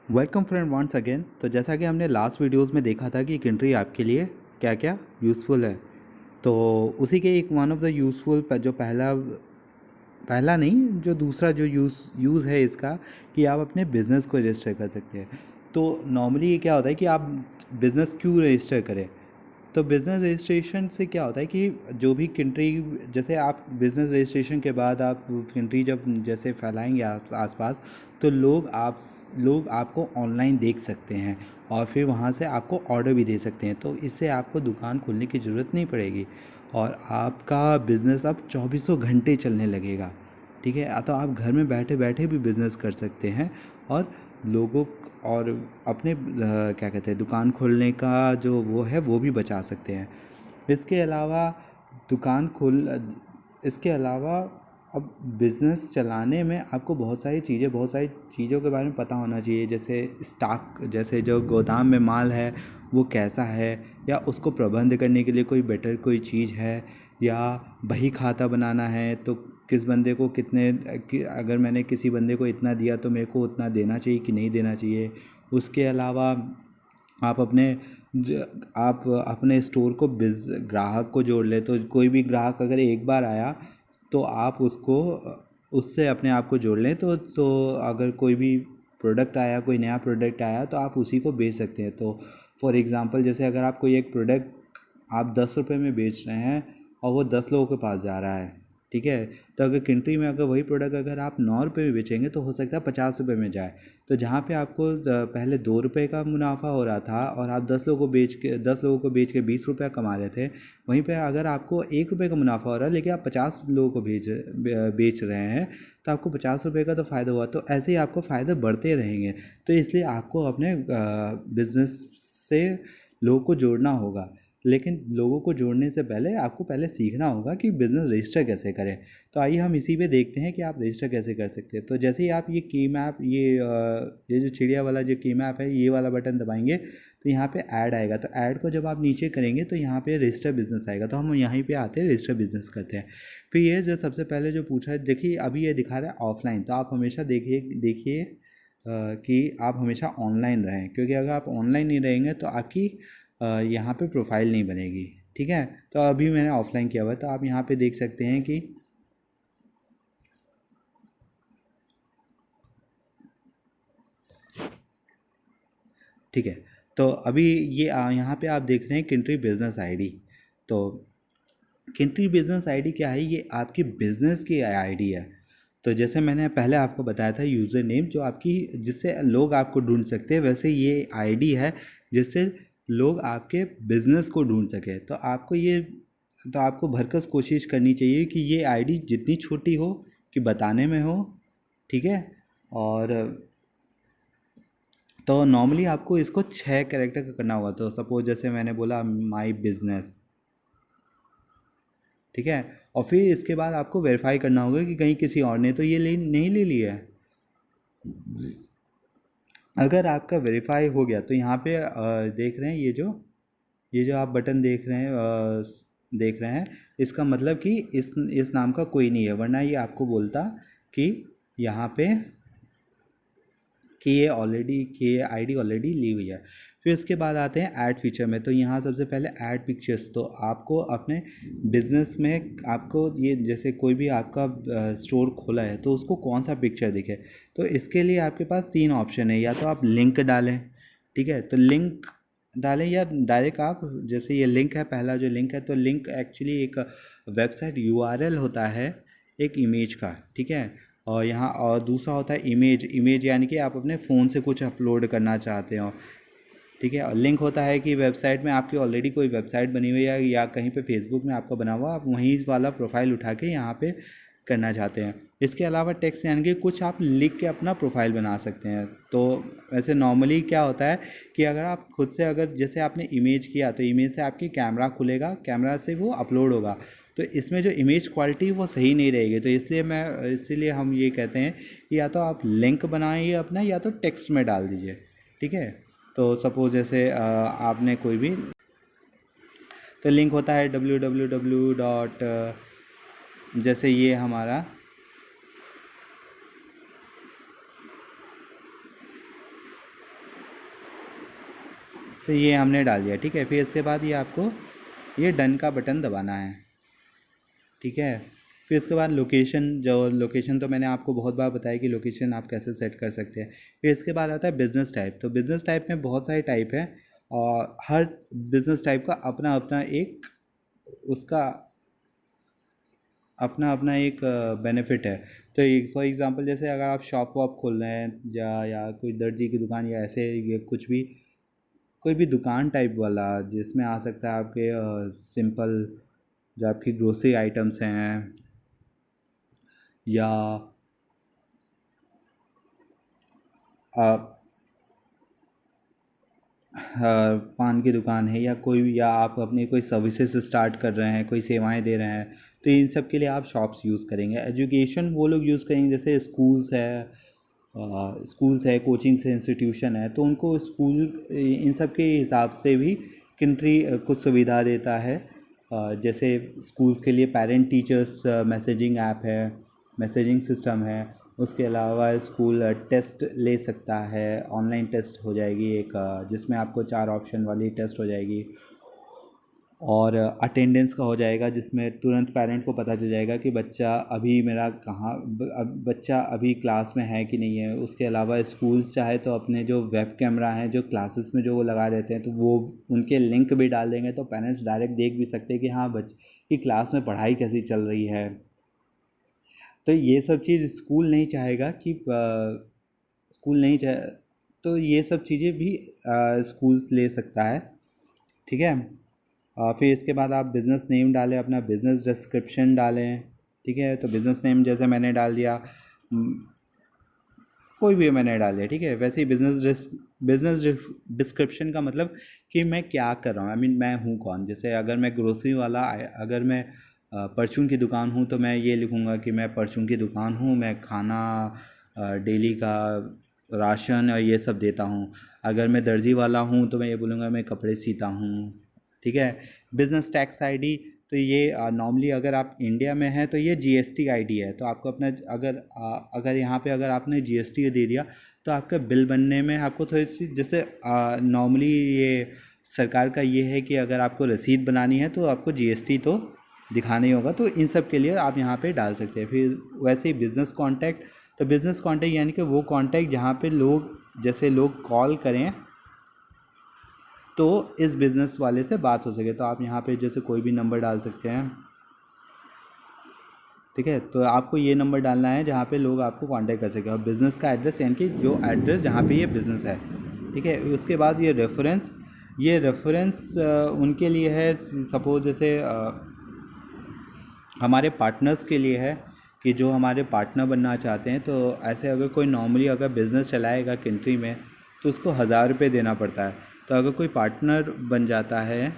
Welcome friend once again. तो जैसा कि हमने लास्ट वीडियोस में देखा था कि किंट्री आपके लिए क्या क्या यूज़फुल है, तो उसी के एक वन ऑफ द यूज़फुल जो पहला पहला नहीं, जो दूसरा जो यूज़ है इसका, कि आप अपने बिज़नेस को रजिस्टर कर सकते हैं। तो नॉर्मली ये क्या होता है कि आप बिज़नेस क्यों रजिस्टर करें। तो बिज़नेस रजिस्ट्रेशन से क्या होता है कि जो भी कंट्री, जैसे आप बिज़नेस रजिस्ट्रेशन के बाद आप कंट्री जब जैसे फैलाएंगे आसपास, तो लोग आपको ऑनलाइन देख सकते हैं और फिर वहाँ से आपको ऑर्डर भी दे सकते हैं। तो इससे आपको दुकान खोलने की ज़रूरत नहीं पड़ेगी और आपका बिज़नेस अब चौबीसों घंटे चलने लगेगा। ठीक है, तो आप घर में बैठे बैठे भी बिज़नेस कर सकते हैं और लोगों और अपने क्या कहते हैं, दुकान खोलने का जो वो है वो भी बचा सकते हैं। इसके अलावा दुकान खोल इसके अलावा अब बिज़नेस चलाने में आपको बहुत सारी चीज़ों के बारे में पता होना चाहिए। जैसे स्टॉक, जैसे जो गोदाम में माल है वो कैसा है, या उसको प्रबंध करने के लिए कोई बेटर कोई चीज़ है, या बही खाता बनाना है तो किस बंदे को अगर मैंने किसी बंदे को इतना दिया तो मेरे को उतना देना चाहिए कि नहीं देना चाहिए। उसके अलावा आप अपने आप अपने स्टोर को ग्राहक को जोड़ ले, तो कोई भी ग्राहक अगर एक बार आया तो आप उसको उससे अपने आप को जोड़ लें। तो अगर कोई भी प्रोडक्ट आया, कोई नया प्रोडक्ट आया, तो आप उसी को बेच सकते हैं। तो फॉर एग्ज़ाम्पल, जैसे अगर आप कोई एक प्रोडक्ट आप 10 रुपये में बेच रहे हैं और वो 10 लोगों के पास जा रहा है, ठीक है, तो अगर कंट्री में अगर वही प्रोडक्ट अगर आप 9 रुपये में बेचेंगे तो हो सकता है 50 रुपये में जाए। तो जहाँ पे आपको पहले 2 रुपये का मुनाफा हो रहा था और आप 10 लोगों को बेच के 20 रुपया कमा रहे थे, वहीं पे अगर आपको 1 रुपये का मुनाफा हो रहा है लेकिन आप 50 लोगों को बेच रहे हैं, तो आपको 50 रुपये का तो फ़ायदा हुआ। तो ऐसे ही आपको फ़ायदे बढ़ते रहेंगे। तो इसलिए आपको अपने बिजनेस से लोगों को जोड़ना होगा। लेकिन लोगों को जोड़ने से पहले आपको पहले सीखना होगा कि बिज़नेस रजिस्टर कैसे करें। तो आइए हम इसी पे देखते हैं कि आप रजिस्टर कैसे कर सकते हैं। तो जैसे ही आप ये की मैप, ये जो चिड़िया वाला जो की मैप है, ये वाला बटन दबाएंगे तो यहाँ पे ऐड आएगा। तो ऐड को जब आप नीचे करेंगे तो यहाँ पे रजिस्टर बिजनेस आएगा। तो हम यहीं पे आते हैं, रजिस्टर बिजनेस करते हैं। फिर ये जो सबसे पहले जो पूछा है, देखिए अभी ये दिखा रहा है ऑफलाइन, तो आप हमेशा देखिए देखिए कि आप हमेशा ऑनलाइन रहें, क्योंकि अगर आप ऑनलाइन नहीं रहेंगे तो आपकी यहाँ पे प्रोफाइल नहीं बनेगी। ठीक है, तो अभी मैंने ऑफलाइन किया हुआ है, तो आप यहाँ पे देख सकते हैं कि ठीक है। तो अभी ये यहाँ पे आप देख रहे हैं कंट्री बिजनेस आईडी। तो कंट्री बिजनेस आईडी क्या है, ये आपकी बिजनेस की आईडी है। तो जैसे मैंने पहले आपको बताया था, यूज़र नेम जो आपकी, जिससे लोग आपको ढूंढ सकते हैं, वैसे ये आईडी है जिससे लोग आपके बिजनेस को ढूंढ सके। तो आपको भरकस कोशिश करनी चाहिए कि ये आईडी जितनी छोटी हो कि बताने में हो। ठीक है, और तो नॉर्मली आपको इसको 6 कैरेक्टर का करना होगा। तो सपोज जैसे मैंने बोला माई बिजनेस, ठीक है, और फिर इसके बाद आपको वेरीफाई करना होगा कि कहीं किसी और ने तो ये नहीं ले लिया है। अगर आपका वेरीफाई हो गया तो यहाँ पे देख रहे हैं, ये जो आप बटन देख रहे हैं, इसका मतलब कि इस नाम का कोई नहीं है, वरना ये आपको बोलता कि यहाँ पे कि ये आईडी ऑलरेडी ली हुई है। फिर इसके बाद आते हैं ऐड फीचर में। तो यहाँ सबसे पहले ऐड पिक्चर्स। तो आपको अपने बिजनेस में, आपको ये जैसे कोई भी आपका स्टोर खोला है तो उसको कौन सा पिक्चर दिखे, तो इसके लिए आपके पास 3 ऑप्शन है। या तो आप लिंक डालें, ठीक है, तो लिंक डालें, या डायरेक्ट आप, जैसे ये लिंक है, पहला जो लिंक है, तो लिंक एक्चुअली एक वेबसाइट यूआरएल होता है एक इमेज का। ठीक है, और दूसरा होता है इमेज यानी कि आप अपने फ़ोन से कुछ अपलोड करना चाहते हो। ठीक है, और लिंक होता है कि वेबसाइट में आपकी ऑलरेडी कोई वेबसाइट बनी हुई है या कहीं पे फेसबुक में आपका बना हुआ, आप वहीं वाला प्रोफाइल उठा के यहाँ पे करना चाहते हैं। इसके अलावा टेक्स्ट यानी कि कुछ आप लिख के अपना प्रोफाइल बना सकते हैं। तो वैसे नॉर्मली क्या होता है कि अगर आप खुद से, अगर जैसे आपने इमेज किया तो इमेज से आपकी कैमरा खुलेगा, कैमरा से वो अपलोड होगा, तो इसमें जो इमेज क्वालिटी वो सही नहीं रहेगी। तो इसीलिए हम ये कहते हैं कि या तो आप लिंक बनाइए अपना, या तो टेक्स्ट में डाल दीजिए। ठीक है, तो सपोज जैसे आपने कोई भी, तो लिंक होता है www डॉट, जैसे ये हमारा, तो ये हमने डाल दिया, ठीक है। फिर इसके बाद ये आपको ये डन का बटन दबाना है, ठीक है। फिर उसके बाद लोकेशन, जो लोकेशन तो मैंने आपको बहुत बार बताया कि लोकेशन आप कैसे सेट कर सकते हैं। फिर इसके बाद आता है बिज़नेस टाइप। तो बिज़नेस टाइप में बहुत सारे टाइप हैं और हर बिज़नेस टाइप का अपना अपना एक उसका अपना अपना एक बेनिफिट है। तो फॉर एग्ज़ाम्पल जैसे अगर आप शॉप वॉप खोल रहे हैं या कोई दर्जी की दुकान या ऐसे ये कुछ भी कोई भी दुकान टाइप वाला, जिसमें आ सकता है आपके सिंपल जो आपकी ग्रोसरी आइटम्स हैं या आप पान की दुकान है या कोई, या आप अपनी कोई सर्विसेज स्टार्ट कर रहे हैं, कोई सेवाएं दे रहे हैं, तो इन सब के लिए आप शॉप्स यूज़ करेंगे। एजुकेशन वो लोग यूज़ करेंगे जैसे स्कूल्स है, कोचिंग्स है, इंस्टीट्यूशन है, तो उनको स्कूल इन सब के हिसाब से भी किंट्री कुछ सुविधा देता है। जैसे स्कूल्स के लिए पेरेंट टीचर्स मैसेजिंग ऐप है, मैसेजिंग सिस्टम है। उसके अलावा स्कूल टेस्ट ले सकता है, ऑनलाइन टेस्ट हो जाएगी एक, जिसमें आपको 4 ऑप्शन वाली टेस्ट हो जाएगी। और अटेंडेंस का हो जाएगा, जिसमें तुरंत पेरेंट को पता चल जाएगा कि बच्चा अभी मेरा कहाँ बच्चा अभी क्लास में है कि नहीं है। उसके अलावा स्कूल्स चाहे तो अपने जो वेब कैमरा हैं जो क्लासेस में जो वो लगा देते हैं, तो वो उनके लिंक भी डाल देंगे, तो पेरेंट्स डायरेक्ट देख भी सकते हैं कि हाँ बच्चे की क्लास में पढ़ाई कैसी चल रही है। तो ये सब चीज़ स्कूल नहीं चाहेगा कि स्कूल नहीं चाहे, तो ये सब चीज़ें भी स्कूल्स ले सकता है, ठीक है। फिर इसके बाद आप बिज़नेस नेम डालें, अपना बिज़नेस डिस्क्रिप्शन डालें, ठीक है। तो बिज़नेस नेम जैसे मैंने डाल दिया, कोई भी मैंने डाल दिया, ठीक है। वैसे ही बिज़नेस डिस्क्रिप्शन का मतलब कि मैं क्या कर रहा हूँ, आई मीन मैं हूँ कौन। जैसे अगर मैं ग्रोसरी वाला, अगर मैं परचून की दुकान हूँ तो मैं ये लिखूँगा कि मैं परचून की दुकान हूँ, मैं खाना डेली का राशन और ये सब देता हूँ। अगर मैं दर्जी वाला हूँ तो मैं ये बोलूँगा मैं कपड़े सीता हूँ, ठीक है। बिज़नेस टैक्स आईडी, तो ये नॉर्मली अगर आप इंडिया में हैं तो ये जीएसटी आईडी है। तो आपको अपना अगर यहाँ पे अगर आपने जीएसटी दे दिया तो आपका बिल बनने में आपको थोड़ी सी, जैसे नॉर्मली ये सरकार का ये है कि अगर आपको रसीद बनानी है तो आपको जीएसटी तो दिखाना ही होगा। तो इन सब के लिए आप यहाँ पे डाल सकते हैं। फिर वैसे ही बिज़नेस कॉन्टैक्ट, तो बिज़नेस कॉन्टैक्ट यानी कि वो कॉन्टैक्ट जहाँ पे लोग, जैसे लोग कॉल करें तो इस बिज़नेस वाले से बात हो सके, तो आप यहाँ पे जैसे कोई भी नंबर डाल सकते हैं, ठीक है। तो आपको ये नंबर डालना है जहाँ पे लोग आपको कांटेक्ट कर सके, और बिज़नेस का एड्रेस यानी कि जो एड्रेस जहाँ पे ये बिज़नेस है, ठीक है। उसके बाद ये रेफरेंस उनके लिए है, सपोज जैसे हमारे पार्टनर्स के लिए है कि जो हमारे पार्टनर बनना चाहते हैं। तो ऐसे अगर कोई नॉर्मली अगर बिज़नेस चलाएगा कंट्री में तो उसको 1000 रुपये देना पड़ता है। तो अगर कोई पार्टनर बन जाता है,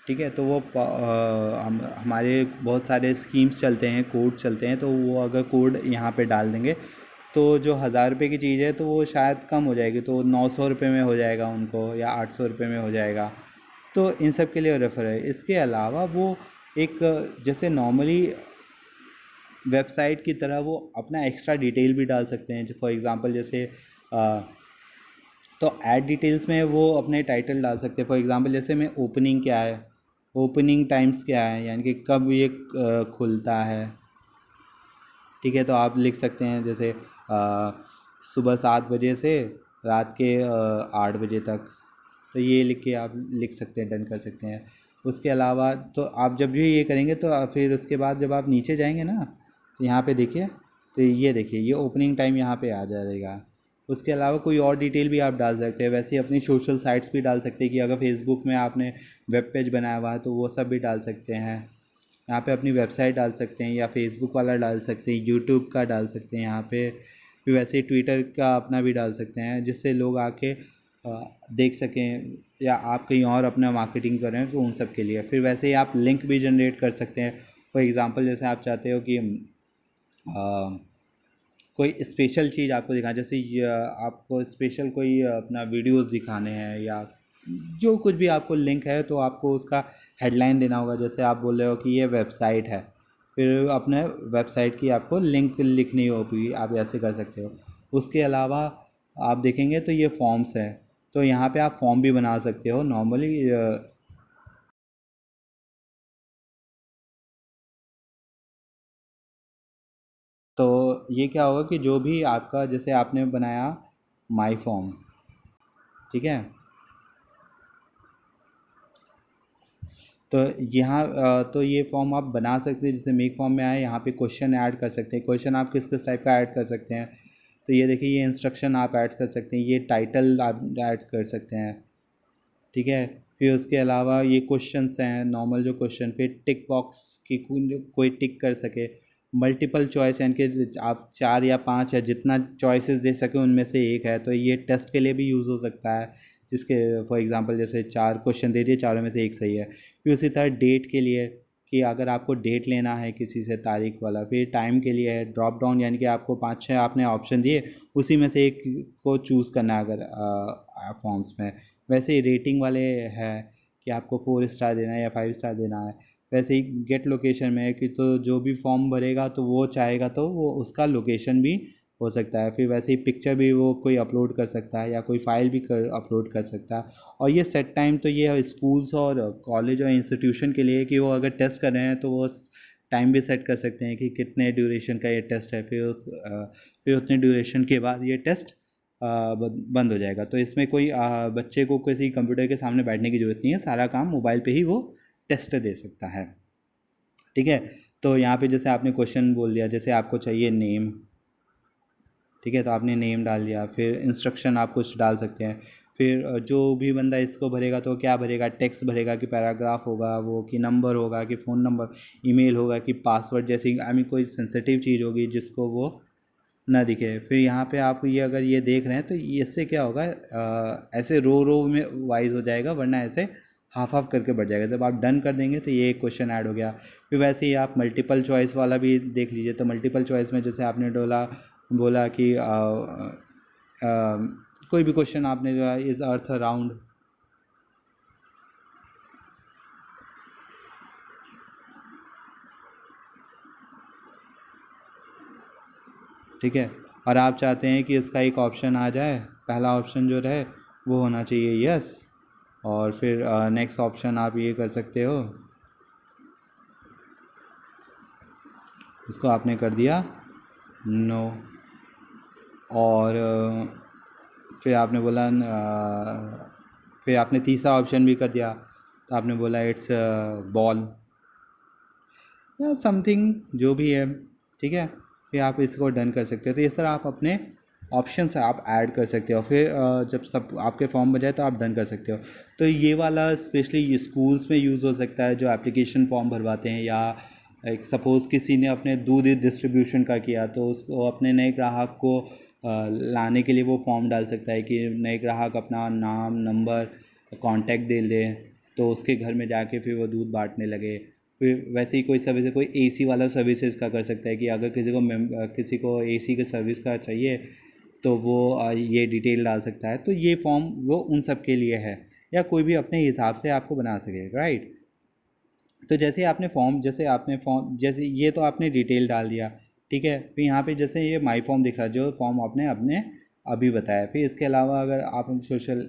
ठीक है, तो वो हमारे बहुत सारे स्कीम्स चलते हैं, कोड चलते हैं, तो वो अगर कोड यहाँ पे डाल देंगे तो जो 1000 रुपये की चीज़ है तो वो शायद कम हो जाएगी, तो 900 रुपये में हो जाएगा उनको, या 800 रुपये में हो जाएगा। तो इन सब के लिए रेफ़र है। इसके अलावा वो एक, जैसे नॉर्मली वेबसाइट की तरह वो अपना एक्स्ट्रा डिटेल भी डाल सकते हैं। फॉर एग्ज़ाम्पल जैसे तो ऐड डिटेल्स में वो अपने टाइटल डाल सकते हैं। फॉर एग्ज़ाम्पल जैसे मैं ओपनिंग क्या है, ओपनिंग टाइम्स क्या है, यानी कि कब ये खुलता है, ठीक है। तो आप लिख सकते हैं जैसे सुबह 7 बजे से रात के 8 बजे तक, तो ये लिख के आप लिख सकते हैं, डन कर सकते हैं। उसके अलावा तो आप जब भी ये करेंगे तो फिर उसके बाद जब आप नीचे जाएंगे ना, तो यहाँ पे देखिए, तो ये देखिए ये ओपनिंग टाइम यहाँ पे आ जाएगा। उसके अलावा कोई और डिटेल भी आप डाल सकते हैं। वैसे ही अपनी सोशल साइट्स भी डाल सकते हैं कि अगर फेसबुक में आपने वेब पेज बनाया हुआ है तो वो सब भी डाल सकते हैं। यहाँ पे अपनी वेबसाइट डाल सकते हैं, या फेसबुक वाला डाल सकते हैं, यूट्यूब का डाल सकते हैं यहाँ पे। फिर वैसे ही ट्विटर का अपना भी डाल सकते हैं, जिससे लोग आके देख सकें, या आप कहीं और अपना मार्केटिंग कर रहे हैं तो उन सब के लिए। फिर वैसे ही आप लिंक भी जनरेट कर सकते हैं। फॉर एग्ज़ाम्पल जैसे आप चाहते हो कि कोई स्पेशल चीज़ आपको दिखाएं, जैसे आपको स्पेशल कोई अपना वीडियोस दिखाने हैं, या जो कुछ भी आपको लिंक है तो आपको उसका हेडलाइन देना होगा। जैसे आप बोल रहे हो कि ये वेबसाइट है, फिर अपने वेबसाइट की आपको लिंक लिखनी होगी, आप ऐसे कर सकते हो। उसके अलावा आप देखेंगे तो ये फॉर्म्स है, तो यहाँ पे आप फॉर्म भी बना सकते हो नॉर्मली। तो ये क्या होगा कि जो भी आपका, जैसे आपने बनाया माई फॉर्म, ठीक है, तो यहाँ तो ये फॉर्म आप बना सकते हैं। जैसे मेक फॉर्म में आए, यहाँ पे क्वेश्चन ऐड कर सकते हैं। क्वेश्चन आप किस किस टाइप का ऐड कर सकते हैं, तो ये देखिए, ये इंस्ट्रक्शन आप ऐड कर सकते हैं, ये टाइटल आप ऐड कर सकते हैं, ठीक है। फिर उसके अलावा ये क्वेश्चंस हैं नॉर्मल जो क्वेश्चन, फिर टिक बॉक्स की कोई टिक कर सके, मल्टीपल चॉइस यानी कि आप 4 या 5 या जितना चॉइसेस दे सके उनमें से एक है, तो ये टेस्ट के लिए भी यूज़ हो सकता है। जिसके फॉर एग्जांपल जैसे 4 क्वेश्चन दे दिए, चारों में से एक सही है। फिर उसी तरह डेट के लिए, कि अगर आपको डेट लेना है किसी से, तारीख वाला। फिर टाइम के लिए है ड्रॉप डाउन, यानी कि आपको 5-6 आपने ऑप्शन दिए, उसी में से एक को चूज़ करना है अगर फॉर्म्स में। वैसे ही रेटिंग वाले है कि आपको 4 स्टार देना है या 5 स्टार देना है। वैसे ही गेट लोकेशन में है कि तो जो भी फॉर्म भरेगा तो वो चाहेगा तो वो उसका लोकेशन भी हो सकता है। फिर वैसे ही पिक्चर भी वो कोई अपलोड कर सकता है या कोई फाइल भी कर अपलोड कर सकता है। और ये सेट टाइम तो ये स्कूल्स और कॉलेज और इंस्टीट्यूशन के लिए, कि वो अगर टेस्ट कर रहे हैं तो वो टाइम भी सेट कर सकते हैं कि कितने ड्यूरेशन का ये टेस्ट है। फिर उतने ड्यूरेशन के बाद ये टेस्ट बंद हो जाएगा। तो इसमें कोई बच्चे को किसी कंप्यूटर के सामने बैठने की ज़रूरत नहीं है, सारा काम मोबाइल पे ही वो टेस्ट दे सकता है, ठीक है। तो यहाँ पे जैसे आपने क्वेश्चन बोल दिया, जैसे आपको चाहिए नेम, ठीक है, तो आपने नेम डाल दिया। फिर इंस्ट्रक्शन आप कुछ डाल सकते हैं। फिर जो भी बंदा इसको भरेगा तो क्या भरेगा, टेक्स्ट भरेगा कि पैराग्राफ होगा वो, कि नंबर होगा, कि फ़ोन नंबर, ईमेल होगा, कि पासवर्ड, जैसी आई मीन कोई सेंसिटिव चीज़ होगी जिसको वो ना दिखे। फिर यहाँ पे आप ये अगर ये देख रहे हैं तो इससे क्या होगा, ऐसे रो रो में वाइज हो जाएगा, वरना ऐसे हाफ हाफ करके बढ़ जाएगा। जब आप डन कर देंगे तो ये एक क्वेश्चन ऐड हो गया। फिर वैसे ही आप मल्टीपल चॉइस वाला भी देख लीजिए। तो मल्टीपल चॉइस में जैसे आपने बोला कि कोई भी क्वेश्चन आपने जो है, इज़ अर्थ राउंड, ठीक है, और आप चाहते हैं कि इसका एक ऑप्शन आ जाए, पहला ऑप्शन जो रहे वो होना चाहिए यस, और फिर नेक्स्ट ऑप्शन आप ये कर सकते हो, इसको आपने कर दिया नो। और फिर आपने बोला फिर आपने तीसरा ऑप्शन भी कर दिया, तो आपने बोला इट्स बॉल या समथिंग जो भी है, ठीक है। फिर आप इसको डन कर सकते हो। तो इस तरह आप अपने ऑप्शंस आप ऐड कर सकते हो। फिर जब सब आपके फॉर्म बन जाए तो आप डन कर सकते हो। तो ये वाला स्पेशली स्कूल्स में यूज़ हो सकता है, जो एप्लीकेशन फॉर्म भरवाते हैं, या एक सपोज़ किसी ने अपने दूध डिस्ट्रीब्यूशन का किया, तो उसको अपने नए ग्राहक को लाने के लिए वो फॉर्म डाल सकता है कि नए ग्राहक अपना नाम, नंबर, कांटेक्ट दे ले, तो उसके घर में जाके फिर वो दूध बांटने लगे। फिर वैसे ही कोई सर्विस, कोई एसी वाला सर्विसेज का कर सकता है कि अगर किसी को एसी के सर्विस का चाहिए तो वो ये डिटेल डाल सकता है। तो ये फॉर्म वो उन सब के लिए है, या कोई भी अपने हिसाब से आपको बना सके, राइट। तो जैसे ये तो आपने डिटेल डाल दिया, ठीक है। फिर यहाँ पे जैसे ये माई फॉर्म दिख रहा है, जो फॉर्म आपने अपने अभी बताया। फिर इसके अलावा अगर आप सोशल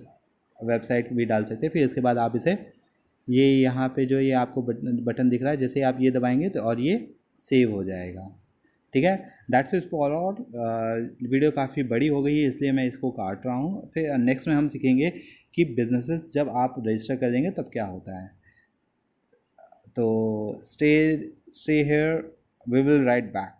वेबसाइट भी डाल सकते हैं। फिर इसके बाद आप इसे, ये यहाँ पे जो ये आपको बटन दिख रहा है, जैसे आप ये दबाएंगे तो और ये सेव हो जाएगा, ठीक है। That's is for all. Video काफ़ी बड़ी हो गई है इसलिए मैं इसको काट रहा हूँ। फिर नेक्स्ट में हम सीखेंगे कि बिजनेसेस जब आप रजिस्टर कर देंगे तब क्या होता है। तो stay here, we will right back.